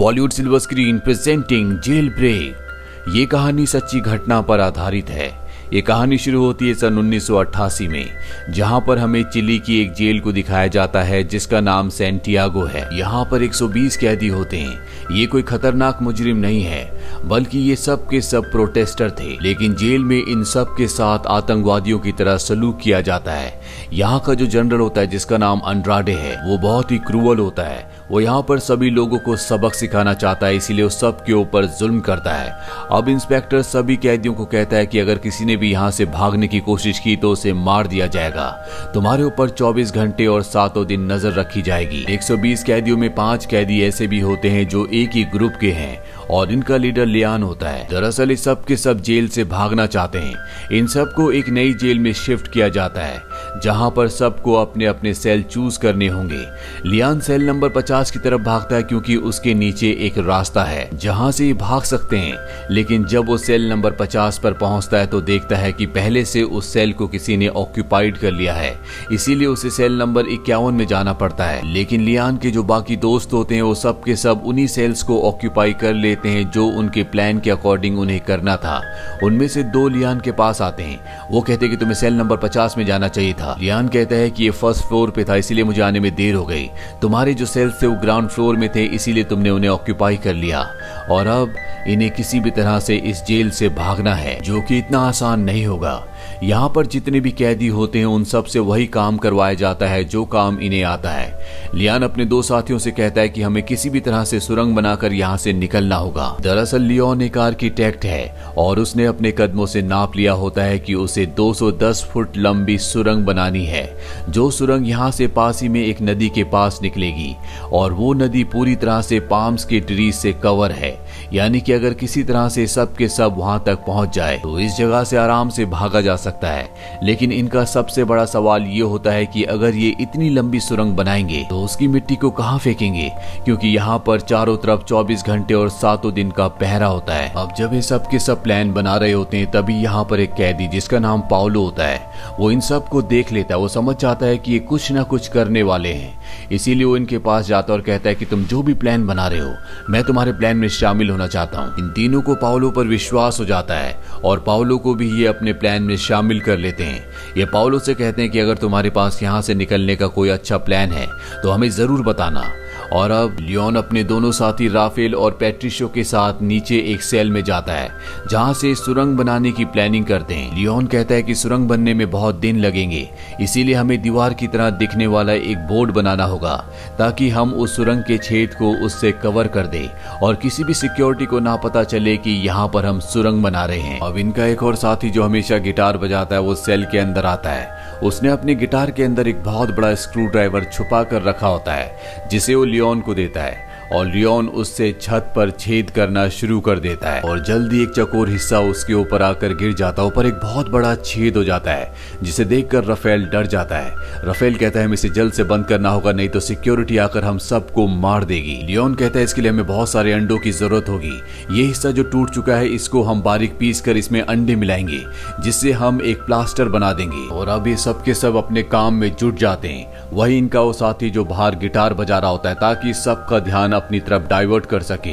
Bollywood silver screen presenting jail break. ये कहानी सच्ची घटना पर आधारित है। ये कहानी शुरू होती है सन 1988 में, जहां पर हमें चिली की एक जेल को दिखाया जाता है जिसका नाम सैंटियागो है। यहाँ पर 120 कैदी होते हैं। ये कोई खतरनाक मुजरिम नहीं है, बल्कि ये सब के सब प्रोटेस्टर थे। लेकिन जेल में इन सब के साथ आतंकवादियों की तरह सलूक किया जाता है। यहाँ का जो जनरल होता है जिसका नाम अंड्राडे है, वो बहुत ही क्रूअल होता है। वो यहाँ पर सभी लोगों को सबक सिखाना चाहता है, इसीलिए वो सब के ऊपर जुल्म करता है। अब इंस्पेक्टर सभी कैदियों को कहता है कि अगर किसी ने भी यहाँ से भागने की कोशिश की तो उसे मार दिया जाएगा। तुम्हारे ऊपर 24 घंटे और 7 दिन नजर रखी जाएगी। 120 कैदियों में 5 कैदी ऐसे भी होते हैं जो एक ही ग्रुप के हैं और इनका लीडर लियान होता है। दरअसल इस सब के सब जेल से भागना चाहते हैं। इन सबको एक नई जेल में शिफ्ट किया जाता है जहां पर सबको अपने अपने सेल चूज करने होंगे। लियान सेल नंबर 50 की तरफ भागता है क्योंकि उसके नीचे एक रास्ता है जहां से ये भाग सकते हैं। लेकिन जब वो सेल नंबर 50 पर पहुंचता है तो देखता है कि पहले से उस सेल को किसी ने ऑक्यूपाइड कर लिया है, इसीलिए उसे सेल नंबर 51 में जाना पड़ता है। लेकिन लियान के जो बाकी दोस्त होते हैं वो सब के सब उन्हीं सेल्स को ऑक्यूपाई कर लेते हैं जो उनके प्लान के अकॉर्डिंग उन्हें करना था। उनमें से 2 लियान के पास आते हैं। वो कहते हैं कि तुम्हें सेल नंबर 50 में जाना चाहिए था। लियान कहता है कि ये फर्स्ट फ्लोर पे था, इसीलिए मुझे आने में देर हो गई। तुम्हारे जो सेल्स थे वो ग्राउंड फ्लोर में थे, इसीलिए तुमने उन्हें ऑक्यूपाई कर लिया और अब इन्हें किसी भी तरह से इस जेल से भागना है, जो कि इतना आसान नहीं होगा। यहाँ पर जितने भी कैदी होते हैं उन सब से वही काम करवाया जाता है जो काम इन्हें आता है। लियान अपने 2 साथियों से कहता है कि हमें किसी भी तरह से सुरंग बनाकर यहाँ से निकलना होगा। दरअसल लियोन एक आर्किटेक्ट है और उसने अपने कदमों से नाप लिया होता है कि उसे 210 फुट लंबी सुरंग बनानी है। जो सुरंग यहाँ से पास ही में एक नदी के पास निकलेगी और वो नदी पूरी तरह से पाम्स के ट्रीज से कवर है, यानी कि अगर किसी तरह से सब के सब वहां तक पहुंच जाए तो इस जगह से आराम से भागा जा सकता है। लेकिन इनका सबसे बड़ा सवाल ये होता है कि अगर ये इतनी लंबी सुरंग बनाएंगे तो उसकी मिट्टी को कहां फेंकेंगे, क्योंकि यहाँ पर चारों तरफ 24 घंटे और 7 दिन का पहरा होता है। अब जब ये सब के सब प्लान बना रहे होते हैं तभी यहाँ पर एक कैदी जिसका नाम पाउलो होता है, वो इन सब को देख लेता है। वो समझ जाता है कि ये कुछ ना कुछ करने वाले हैं, इसीलिए वो इनके पास जाता है और कहता है कि तुम जो भी प्लान बना रहे हो मैं तुम्हारे प्लान में शामिल होना चाहता हूँ। इन तीनों को पाउलो पर विश्वास हो जाता है और पाउलो को भी ये अपने प्लान में शामिल कर लेते हैं। ये पाउलो से कहते हैं कि अगर तुम्हारे पास यहाँ से निकलने का कोई अच्छा प्लान है तो हमें जरूर बताना। और अब लियोन अपने दोनों साथी राफेल और पैट्रिशो के साथ नीचे एक सेल में जाता है जहां से सुरंग बनाने की प्लानिंग करते हैं। लियोन कहता है कि सुरंग बनने में बहुत दिन लगेंगे, इसीलिए हमें दीवार की तरह दिखने वाला एक बोर्ड बनाना होगा ताकि हम उस सुरंग के छेद को उससे कवर कर दे और किसी भी सिक्योरिटी को ना पता चले कि यहाँ पर हम सुरंग बना रहे हैं। अब इनका एक और साथी जो हमेशा गिटार बजाता है वो सेल के अंदर आता है। उसने अपने गिटार के अंदर एक बहुत बड़ा स्क्रू ड्राइवर छुपा कर रखा होता है जिसे वो लियोन को देता है और लियोन उससे छत पर छेद करना शुरू कर देता है और जल्दी एक चकोर हिस्सा उसके ऊपर आकर गिर जाता है। ऊपर एक बहुत बड़ा छेद हो जाता है जिसे देखकर राफेल डर जाता है। राफेल कहता है हमें इसे जल्द से बंद करना होगा, नहीं तो सिक्योरिटी आकर हम सबको मार देगी। लियोन कहता है इसके लिए हमें बहुत सारे अंडों की जरूरत होगी। ये हिस्सा जो टूट चुका है इसको हम बारीक पीस कर इसमें अंडे मिलाएंगे जिससे हम एक प्लास्टर बना देंगे। और अब ये सब के सब अपने काम में जुट जाते हैं। वही इनका वो साथी जो बाहर गिटार बजा रहा होता है ताकि सबका ध्यान अपनी तरफ डाइवर्ट कर सके,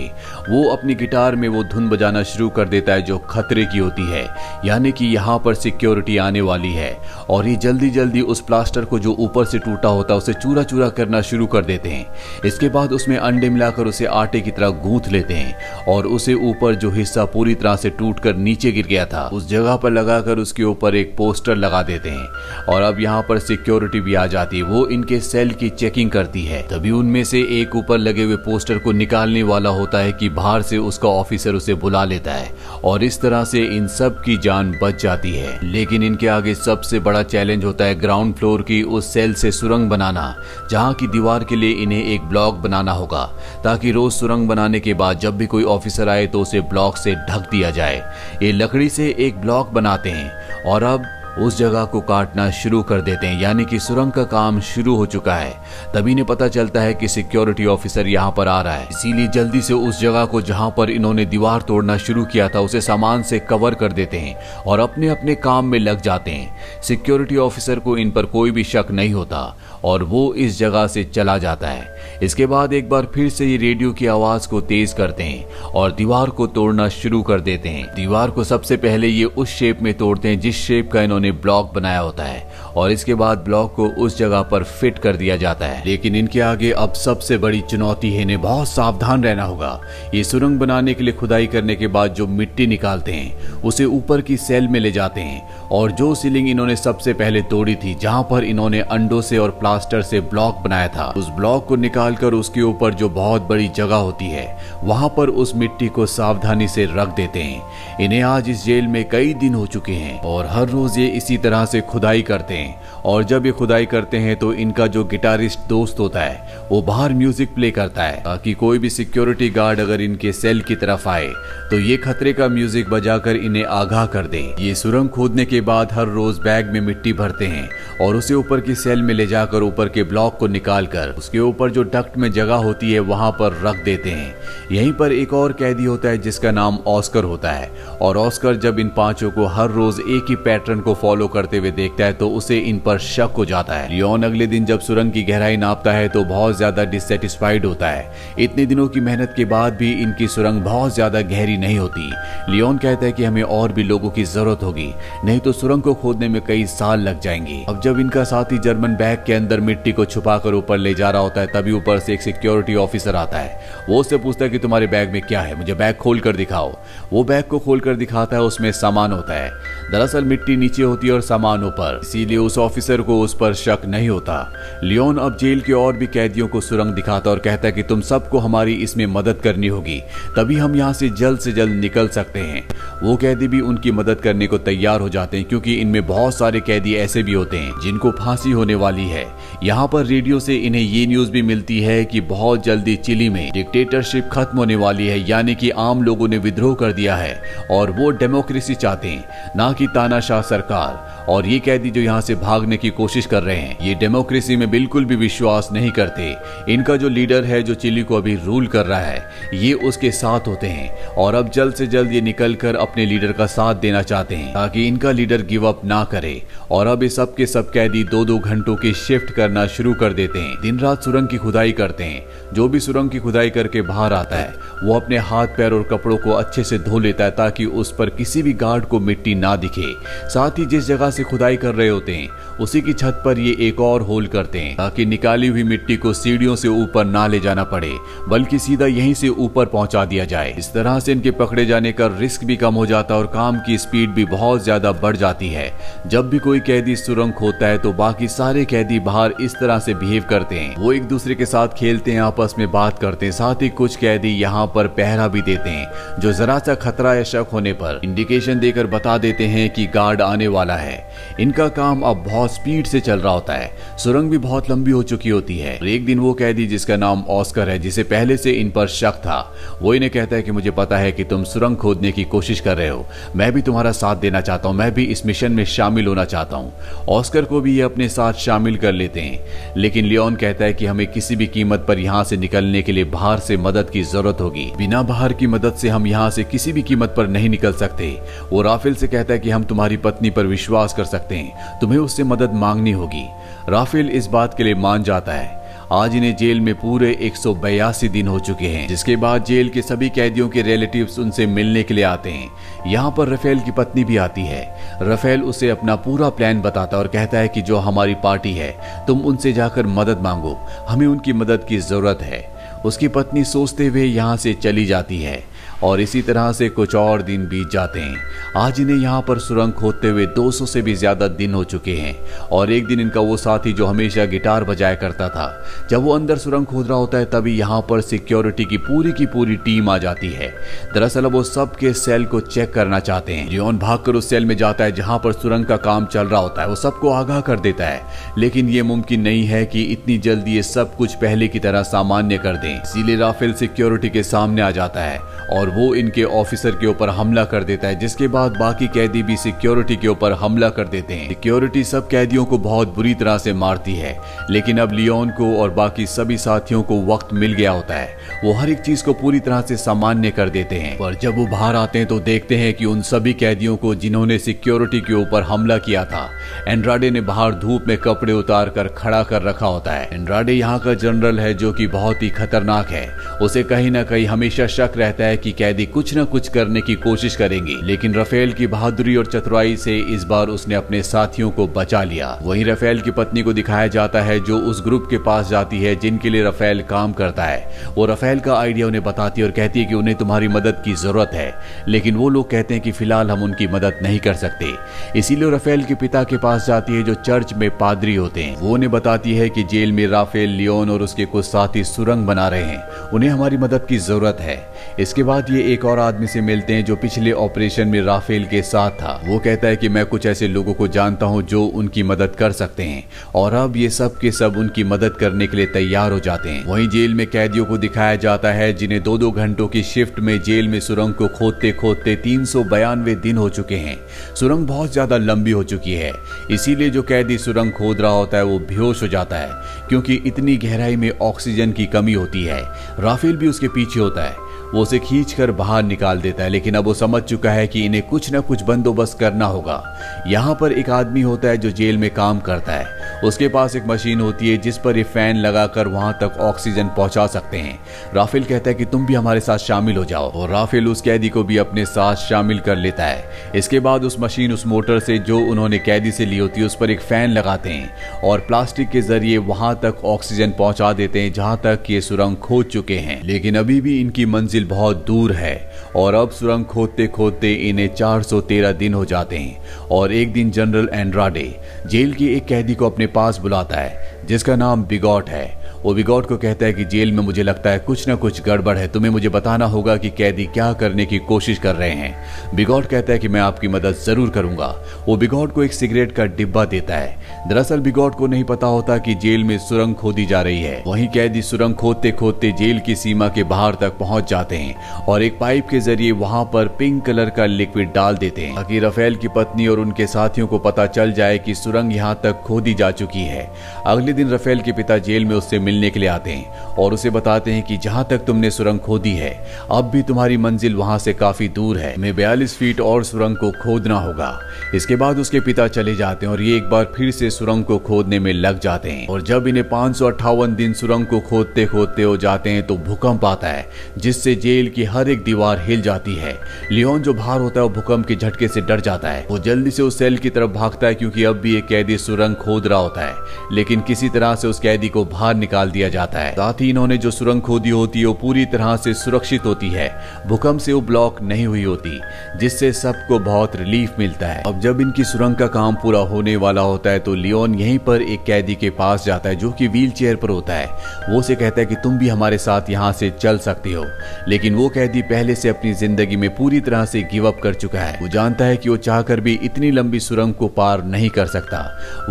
वो अपनी गिटार में वो धुन बजाना शुरू कर देता है जो खतरे की होती है, यानी कि यहाँ पर सिक्योरिटी आने वाली है। और ये जल्दी जल्दी उस प्लास्टर को जो ऊपर से टूटा होता है उसे चूरा चूरा करना शुरू कर देते हैं। इसके बाद उसमें अंडे मिलाकर उसे आटे की तरह गूंथ लेते हैं और उसे ऊपर जो हिस्सा पूरी तरह से टूट कर नीचे गिर गया था उस जगह पर लगाकर उसके ऊपर एक पोस्टर लगा देते हैं। और अब यहाँ पर सिक्योरिटी भी आ जाती है। वो इनके सेल की चेकिंग करती है। तभी उनमें से एक ऊपर लगे हुए पोस्टर को निकालने वाला होता है कि बाहर से उसका ऑफिसर उसे बुला लेता है और इस तरह से इन सब की जान बच जाती है। लेकिन इनके आगे सबसे बड़ा चैलेंज होता है ग्राउंड फ्लोर की उस सेल से सुरंग बनाना, जहां की दीवार के लिए इन्हें एक ब्लॉक बनाना होगा ताकि रोज सुरंग बनाने के बाद जब भी कोई ऑफिसर आए तो उसे ब्लॉक से ढक दिया जाए। ये लकड़ी से एक ब्लॉक बनाते हैं और अब उस जगह को काटना शुरू कर देते हैं, यानी कि सुरंग का काम शुरू हो चुका है। तभी इन्हें पता चलता है कि सिक्योरिटी ऑफिसर यहाँ पर आ रहा है, इसीलिए जल्दी से उस जगह को जहाँ पर इन्होंने दीवार तोड़ना शुरू किया था उसे सामान से कवर कर देते हैं और अपने अपने काम में लग जाते हैं। सिक्योरिटी ऑफिसर को इन पर कोई भी शक नहीं होता और वो इस जगह से चला जाता है। इसके बाद एक बार फिर से ये रेडियो की आवाज को तेज करते हैं और दीवार को तोड़ना शुरू कर देते हैं। दीवार को सबसे पहले ये उस शेप में तोड़ते हैं जिस शेप का इन्होंने ब्लॉक बनाया होता है और इसके बाद ब्लॉक को उस जगह पर फिट कर दिया जाता है। लेकिन इनके आगे अब सबसे बड़ी चुनौती है, इन्हें बहुत सावधान रहना होगा। ये सुरंग बनाने के लिए खुदाई करने के बाद जो मिट्टी निकालते हैं उसे ऊपर की सेल में ले जाते हैं और जो सीलिंग इन्होंने सबसे पहले तोड़ी थी, जहां पर इन्होंने अंडों से और प्लास्टर से ब्लॉक बनाया था, उस ब्लॉक को निकालकर उसके ऊपर जो बहुत बड़ी जगह होती है वहां पर उस मिट्टी को सावधानी से रख देते हैं। इन्हें आज इस जेल में कई दिन हो चुके हैं और हर रोज ये इसी तरह से खुदाई करते हैं और जब ये खुदाई करते हैं तो इनका जो गिटारिस्ट दोस्त होता है वो बाहर म्यूजिक प्ले करता है ताकि कोई भी सिक्योरिटी गार्ड अगर इनके सेल की तरफ आए तो ये खतरे का म्यूजिक बजाकर इन्हें आगाह कर दे। ये सुरंग खोदने के बाद हर रोज बैग में मिट्टी भरते हैं और उसे ऊपर की सेल में ले जाकर ऊपर के ब्लॉक को निकालकर उसके ऊपर जो डक्ट में जगह होती है वहां पर रख देते हैं। यहीं पर एक और कैदी होता है जिसका नाम ऑस्कर होता है और ऑस्कर जब इन पांचों को हर रोज एक ही पैटर्न को फॉलो करते हुए देखता है तो उसे इन पर शक हो जाता है। लियोन अगले दिन जब सुरंग की गहराई नापता है तो बहुत ज्यादा डिससेटिस्फाइड होता है। इतने दिनों की मेहनत के बाद भी इनकी सुरंग बहुत ज्यादा गहरी नहीं होती। लियोन कहता है कि हमें और भी लोगों की जरूरत होगी, नहीं तो सुरंग को खोदने में कई साल लग जाएंगे। अब जब इनका साथी जर्मन बैग के अंदर मिट्टी को छुपाकर ऊपर ले जा रहा होता है तभी ऊपर से एक सिक्योरिटी ऑफिसर आता है। वो उससे पूछता है कि तुम्हारे बैग में क्या है, मुझे बैग खोल कर दिखाओ। वो बैग को खोल कर दिखाता है, उसमें सामान होता है। दरअसल मिट्टी नीचे होती है और सामान ऊपर, इसीलिए उस ऑफिसर को उस पर शक नहीं होता। लियोन अब जेल के और भी कैदियों को सुरंग दिखाता और कहता है कि तुम सबको हमारी इसमें मदद करनी होगी, तभी हम यहाँ से जल्द निकल सकते हैं। वो कैदी भी उनकी मदद करने को तैयार हो जाते हैं क्योंकि इनमें बहुत सारे कैदी ऐसे भी होते हैं जिनको फांसी होने वाली है। यहाँ पर रेडियो से इन्हें ये न्यूज भी मिलती है कि बहुत जल्दी चिली में डिक्टेटरशिप खत्म होने वाली है, यानी कि आम लोगों ने विद्रोह कर दिया है और वो डेमोक्रेसी चाहते हैं, ना कि तानाशाह सरकार। और ये कैदी जो यहाँ से भागने की कोशिश कर रहे हैं ये डेमोक्रेसी में बिल्कुल भी विश्वास नहीं करते। इनका जो लीडर है जो चिली को अभी रूल कर रहा है ये उसके साथ होते हैं और अब जल्द से जल्द ये निकलकर अपने लीडर का साथ देना चाहते हैं ताकि इनका लीडर गिव अप ना करे। और अब ये सब के सब कैदी 2-2 घंटों की शिफ्ट करना शुरू कर देते हैं। दिन रात सुरंग की खुदाई करते हैं। जो भी सुरंग की खुदाई करके बाहर आता है वो अपने हाथ पैर और कपड़ों को अच्छे से धो लेता है ताकि उस पर किसी भी गार्ड को मिट्टी ना दिखे। साथ ही जिस जगह से खुदाई कर रहे होते हैं उसी की छत पर ये एक और होल करते हैं ताकि निकाली हुई मिट्टी को सीढ़ियों से ऊपर ना ले जाना पड़े बल्कि सीधा यहीं से ऊपर पहुंचा दिया जाए। इस तरह से इनके पकड़े जाने का रिस्क भी कम हो जाता है और काम की स्पीड भी बहुत ज्यादा बढ़ जाती है। जब भी कोई कैदी सुरंग खोदता है तो बाकी सारे कैदी बाहर इस तरह से बिहेव करते हैं। वो एक दूसरे के साथ खेलते हैं, आपस में बात करते हैं। साथ ही कुछ कैदी यहाँ पर पहरा भी देते हैं जो जरा सा खतरा या शक होने पर इंडिकेशन देकर बता देते हैं कि गार्ड आने वाला है। इनका काम अब बहुत स्पीड से चल रहा होता है। सुरंग भी बहुत लंबी हो चुकी होती है। एक दिन वो कैदी जिसका नाम ऑस्कर है, जिसे पहले से इन पर शक था, वो इन्हें कहता है कि मुझे पता है कि तुम सुरंग खोदने की कोशिश कर रहे हो, मैं भी तुम्हारा साथ देना चाहता हूँ, मैं भी इस मिशन में शामिल होना चाहता हूँ। ऑस्कर को भी ये अपने साथ शामिल कर लेते हैं लेकिन लियोन कहता है कि हमें किसी भी कीमत पर यहाँ से निकलने के लिए बाहर से मदद की जरूरत होगी। बिना बाहर की मदद से हम यहाँ से किसी भी कीमत पर नहीं निकल सकते। वो राफेल से कहता है कि हम तुम्हारी पत्नी पर विश्वास कर सकते हैं, तुम्हें उससे मदद मांगनी होगी। राफेल इस बात के लिए मान जाता है। आज इन्हें जेल में पूरे 182 दिन हो चुके हैं, जिसके बाद जेल के सभी कैदियों के रिलेटिव्स उनसे मिलने के लिए आते हैं। यहाँ पर राफेल की पत्नी भी आती है। राफेल उसे अपना पूरा प्लान बताता है और कहता है कि जो हमारी पार्टी है तुम उनसे जाकर मदद मांगो, हमें उनकी मदद की जरूरत है। उसकी पत्नी सोचते हुए यहाँ से चली जाती है और इसी तरह से कुछ और दिन बीत जाते हैं। आज इन्हें यहाँ पर सुरंग खोदते हुए 200 से भी ज्यादा दिन हो चुके हैं और एक दिन इनका वो साथी जो हमेशा गिटार बजाया करता था, जब वो अंदर सुरंग खोद रहा होता है तभी यहाँ पर सिक्योरिटी की पूरी टीम आ जाती है। दरअसल वो सबके सेल को चेक करना चाहते हैं। लियोन भागकर उस सेल में जाता है जहाँ पर सुरंग का काम चल रहा होता है। वो सबको आगाह कर देता है लेकिन ये मुमकिन नहीं है कि इतनी जल्दी ये सब कुछ पहले की तरह सामान्य कर दें। इसीलिए राफेल सिक्योरिटी के सामने आ जाता है और वो इनके ऑफिसर के ऊपर हमला कर देता है, जिसके बाद बाकी कैदी भी सिक्योरिटी के ऊपर हमला कर देते हैं। सिक्योरिटी सब कैदियों को बहुत बुरी तरह से मारती है, लेकिन अब लियोन को और बाकी सभी साथियों को वक्त मिल गया होता है। वो हर एक चीज को पूरी तरह से सामान्य कर देते हैं। पर जब वो बाहर आते हैं तो देखते हैं कि उन सभी कैदियों को जिन्होंने सिक्योरिटी के ऊपर हमला किया था, एंड्राडे ने बाहर धूप में कपड़े उतार कर खड़ा कर रखा होता है। एंड्राडे यहाँ का जनरल है जो कि बहुत ही खतरनाक है। उसे कहीं ना कहीं हमेशा शक रहता है कि कैदी कुछ न कुछ करने की कोशिश करेंगे, लेकिन राफेल की बहादुरी और चतुराई से इस बार उसने अपने साथियों को बचा लिया। वहीं राफेल की पत्नी को दिखाया जाता है जो उस ग्रुप के पास जाती है जिनके लिए राफेल काम करता है। वो राफेल का आइडिया उन्हें बताती है और कहती है कि उन्हें तुम्हारी मदद की जरूरत है, लेकिन वो लोग कहते हैं कि फिलहाल हम उनकी मदद नहीं कर सकते। इसीलिए राफेल के पिता के पास जाती है जो चर्च में पादरी होते हैं। वो उन्हें बताती है कि जेल में राफेल, लियोन और उसके कुछ साथी सुरंग बना रहे हैं, उन्हें हमारी मदद की जरूरत है। इसके बाद ये एक और आदमी से मिलते हैं जो पिछले ऑपरेशन में राफेल के साथ था। वो कहता है कि मैं कुछ ऐसे लोगों को जानता हूं जो उनकी मदद कर सकते हैं, और अब ये सब के सब उनकी मदद करने के लिए तैयार हो जाते हैं। वहीं जेल में कैदियों को दिखाया जाता है जिन्हें 2-2 घंटों की शिफ्ट में जेल में सुरंग को खोदते खोदते 392 दिन हो चुके हैं। सुरंग बहुत ज्यादा लंबी हो चुकी है, इसीलिए जो कैदी सुरंग खोद रहा होता है वो बेहोश हो जाता है, क्योंकि इतनी गहराई में ऑक्सीजन की कमी होती है। राफेल भी उसके पीछे होता है, वो उसे खींचकर बाहर निकाल देता है, लेकिन अब वो समझ चुका है कि इन्हें कुछ न कुछ बंदोबस्त करना होगा। यहाँ पर एक आदमी होता है जो जेल में काम करता है। उसके पास एक मशीन होती है जिस पर ये फैन लगाकर वहां तक ऑक्सीजन पहुंचा सकते हैं। राफेल कहता है कि तुम भी हमारे साथ शामिल हो जाओ, और राफेल उस कैदी को भी अपने साथ शामिल कर लेता है। इसके बाद उस मशीन, उस मोटर से जो उन्होंने कैदी से ली होती है, उस पर एक फैन लगाते हैं और प्लास्टिक के जरिए वहां तक ऑक्सीजन पहुंचा देते हैं जहां तक ये सुरंग खोद चुके हैं। लेकिन अभी भी इनकी मंजिल बहुत दूर है, और अब सुरंग खोदते खोदते इन्हें 413 दिन हो जाते हैं। और एक दिन जनरल एंड्राडे जेल के एक कैदी को अपने पास बुलाता है जिसका नाम बिगॉट है। वो बिगॉट को कहता है कि जेल में मुझे लगता है कुछ ना कुछ गड़बड़ है, तुम्हें मुझे बताना होगा कि कैदी क्या करने की कोशिश कर रहे हैं। बिगॉट कहता है कि मैं आपकी मदद जरूर करूंगा। वो बिगॉट को एक सिगरेट का डिब्बा देता है। दरअसल बिगॉट को नहीं पता होता कि जेल में सुरंग खोदी जा रही है। वहीं कैदी सुरंग खोदते खोदते जेल की सीमा के बाहर तक पहुंच जाते हैं और एक पाइप के जरिए वहां पर पिंक कलर का लिक्विड डाल देते हैं ताकि राफेल की पत्नी और उनके साथियों को पता चल जाए कि सुरंग यहां तक खोदी जा चुकी है। अगले दिन राफेल के पिता जेल में उससे मिलने के लिए आते हैं और उसे बताते हैं कि जहां तक तुमने सुरंग खोदी है अब भी तुम्हारी मंजिल वहां से काफी दूर है, हमें 42 फीट और सुरंग को खोदना होगा। इसके बाद उसके पिता चले जाते हैं और ये एक बार फिर से सुरंग को खोदने में लग जाते हैं और जब इन्हें 558 दिन सुरंग को खोदते खोदते हो जाते हैं तो भूकंप आता है जिससे जेल की हर एक दीवार हिल जाती है। लियोन जो बाहर होता है वो भूकंप के झटके से डर जाता है। वो जल्दी से उस सेल की तरफ भागता है क्योंकि अब भी एक कैदी सुरंग खोद रहा होता है, लेकिन किसी तरह से उस कैदी को बाहर निकाल दिया जाता है। साथ ही इन्होंने जो सुरंग खोदी होती है वो पूरी तरह से सुरक्षित होती है, भूकंप से वो ब्लॉक नहीं हुई होती, जिससे सबको बहुत रिलीफ मिलता है। अब जब इनकी सुरंग का काम पूरा होने वाला होता है तो लियोन यहीं पर एक कैदी के पास जाता है जो कि व्हील चेयर पर होता है। वो उसे कहता है कि तुम भी हमारे साथ यहाँ से चल सकती हो, लेकिन वो कैदी पहले से अपनी जिंदगी में पूरी तरह से गिव अप कर चुका है। वो जानता है कि वो चाहकर भी इतनी लंबी सुरंग को पार नहीं कर सकता।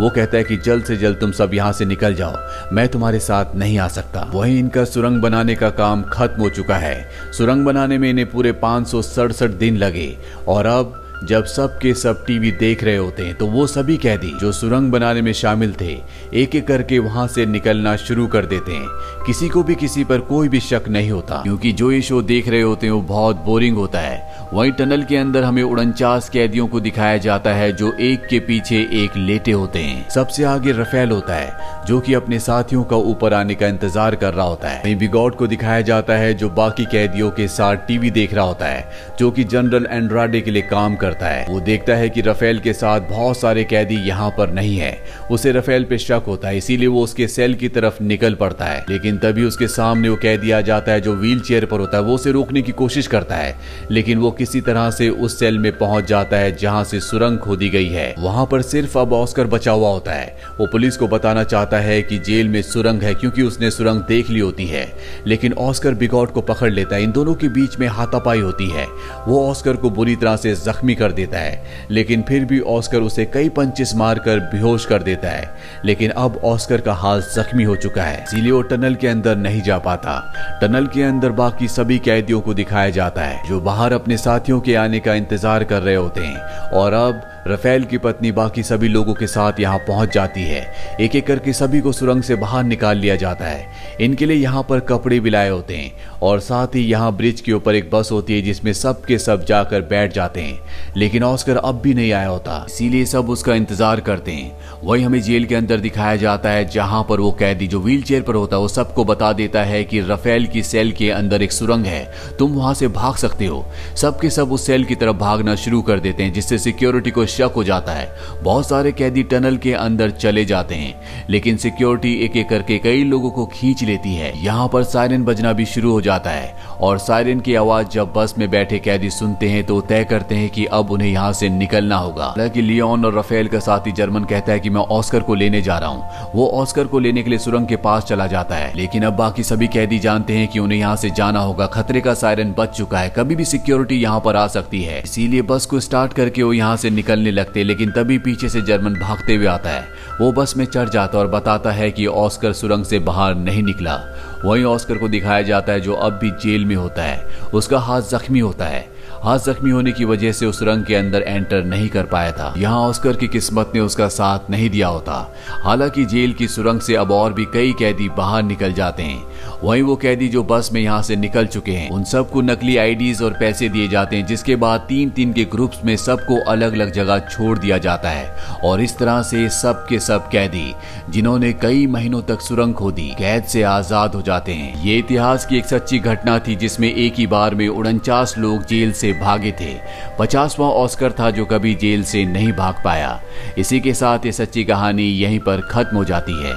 वो कहता है कि जल्द से जल्द तुम सब यहाँ से निकल जाओ, मैं तुम्हारे साथ नहीं आ सकता। वहीं इनका सुरंग बनाने का काम खत्म हो चुका है। सुरंग बनाने में इन्हें पूरे 567 दिन लगे और अब जब सब के सब टीवी देख रहे होते हैं तो वो सभी कैदी जो सुरंग बनाने में शामिल थे एक एक करके वहां से निकलना शुरू कर देते हैं। किसी को भी किसी पर कोई भी शक नहीं होता क्योंकि जो ये शो देख रहे होते हैं वो बहुत बोरिंग होता है। वहीं टनल के अंदर हमें 49 कैदियों को दिखाया जाता है जो एक के पीछे एक लेटे होते हैं। सबसे आगे राफेल होता है जो कि अपने साथियों का ऊपर आने का इंतजार कर रहा होता है। वहीं बिगॉट को दिखाया जाता है जो बाकी कैदियों के साथ टीवी देख रहा होता है, जो कि जनरल एंड्राडे के लिए काम करता है। वो देखता है कि राफेल के साथ बहुत सारे कैदी यहाँ पर नहीं है। उसे राफेल पे शक होता है, इसीलिए वो उसके सेल की तरफ निकल पड़ता है, लेकिन तभी उसके सामने वो कैदी आ जाता है जो व्हील चेयर पर होता है। वो उसे रोकने की कोशिश करता है, लेकिन वो किसी तरह से उस सेल में पहुंच जाता है जहां से सुरंग खोदी गई है। वहां पर सिर्फ अब ऑस्कर बचा हुआ होता है। वो पुलिस को बताना चाहता है कि जेल में सुरंग है क्योंकि उसने सुरंग देख ली होती है, लेकिन ऑस्कर बिगॉट को पकड़ लेता है। इन दोनों के बीच में हाथापाई होती है। वो ऑस्कर को बुरी तरह से जख्मी कर देता है, लेकिन फिर भी ऑस्कर उसे कई पंचेस मारकर बेहोश कर देता है। लेकिन अब ऑस्कर का हाथ जख्मी हो चुका है, इसीलिए वो टनल के अंदर नहीं जा पाता। टनल के अंदर बाकी सभी कैदियों को दिखाया जाता है जो बाहर अपने साथियों के आने का इंतजार कर रहे होते हैं। और अब राफेल की पत्नी बाकी सभी लोगों के साथ यहाँ पहुंच जाती है। एक एक करके सभी को सुरंग से बाहर निकाल लिया जाता है। इनके लिए यहाँ पर कपड़े भी लाए होते हैं और साथ ही यहाँ ब्रिज के ऊपर एक बस होती है जिसमें सब के सब जाकर बैठ जाते हैं। लेकिन ऑस्कर अब भी नहीं आया होता, इसीलिए सब उसका इंतजार करते हैं। वही हमें जेल के अंदर दिखाया जाता है जहाँ पर वो कैदी जो व्हील चेयर पर होता है वो सबको बता देता है कि राफेल की सेल के अंदर एक सुरंग है, तुम वहां से भाग सकते हो। सबके सब उस सेल की तरफ भागना शुरू कर देते हैं, जिससे सिक्योरिटी को शक हो जाता है। बहुत सारे कैदी टनल के अंदर चले जाते हैं, लेकिन सिक्योरिटी एक एक करके कई लोगों को खींच लेती है। यहाँ पर सायरन बजना भी शुरू हो जाता है और सायरन की आवाज जब बस में बैठे कैदी सुनते हैं तो तय करते हैं कि अब उन्हें यहाँ से निकलना होगा। हालांकि लियोन और राफेल का साथी जर्मन कहता है कि मैं ऑस्कर को लेने जा रहा हूँ। वो ऑस्कर को लेने के लिए सुरंग के पास चला जाता है, लेकिन अब बाकी सभी कैदी जानते हैं कि उन्हें यहाँ से जाना होगा। खतरे का सायरन बज चुका है, कभी भी सिक्योरिटी यहाँ पर आ सकती है, इसीलिए बस को स्टार्ट करके वो यहाँ से निकलने लगते। लेकिन तभी पीछे से जर्मन भागते हुए आता है। वो बस में चढ़ जाता और बताता है कि ऑस्कर सुरंग से बाहर नहीं निकला। वहीं ऑस्कर को दिखाया जाता है जो अब भी जेल में होता है। उसका हाथ जख्मी होता है। हाथ जख्मी होने की वजह से उस सुरंग के अंदर एंटर नहीं कर पाया था। यहाँ ऑस्कर की किस्मत ने उसका साथ नहीं दिया होता। हालांकि जेल की सुरंग से अब और भी कई कैदी बाहर निकल जाते हैं। वहीं वो कैदी जो बस में यहाँ से निकल चुके हैं उन सबको नकली आईडीज और पैसे दिए जाते हैं, जिसके बाद 3-3 के ग्रुप्स में सबको अलग अलग जगह छोड़ दिया जाता है। और इस तरह से सब के सब कैदी जिन्होंने कई महीनों तक सुरंग खोदी कैद से आजाद हो जाते हैं। ये इतिहास की एक सच्ची घटना थी जिसमें एक ही बार में 49 लोग जेल से भागे थे। 50वां ऑस्कर था जो कभी जेल से नहीं भाग पाया। इसी के साथ ये सच्ची कहानी यहीं पर खत्म हो जाती है।